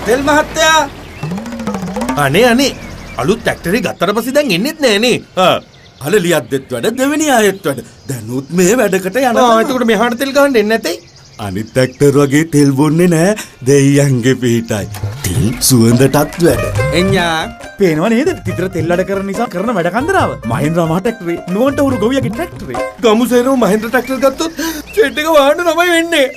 තෙල් මහත්තයා. අනේ අලුත් ට්‍රැක්ටරේ ගත්තට පස්සේ දැන් එන්නෙත් නෑනේ. අලලියක් දෙත් වැඩ දෙවෙනි ආයෙත් වැඩ. දැනුත් මේ වැඩකට යනවා. එතකොට මෙහාට තෙල් ගහන්න එන්නේ නැතේ. අනිත් ට්‍රැක්ටර් වගේ තෙල් බොන්නේ නෑ. දෙයියන්ගේ පිටයි. තෙල් සුවඳටත් වැඩ. එඤ්ඤා පේනව නේද? තිතර තෙල් වැඩ කරන නිසා කරන වැඩ කන්දරාව. මහින්ද්‍රා මහ ට්‍රැක්ටරේ නුවන්ට උරු ගොවියගේ ට්‍රැක්ටරේ. ගමුසේරෝ මහින්ද්‍රා ට්‍රැක්ටර් ගත්තොත් සෙට් එක වහන්න තමයි වෙන්නේ.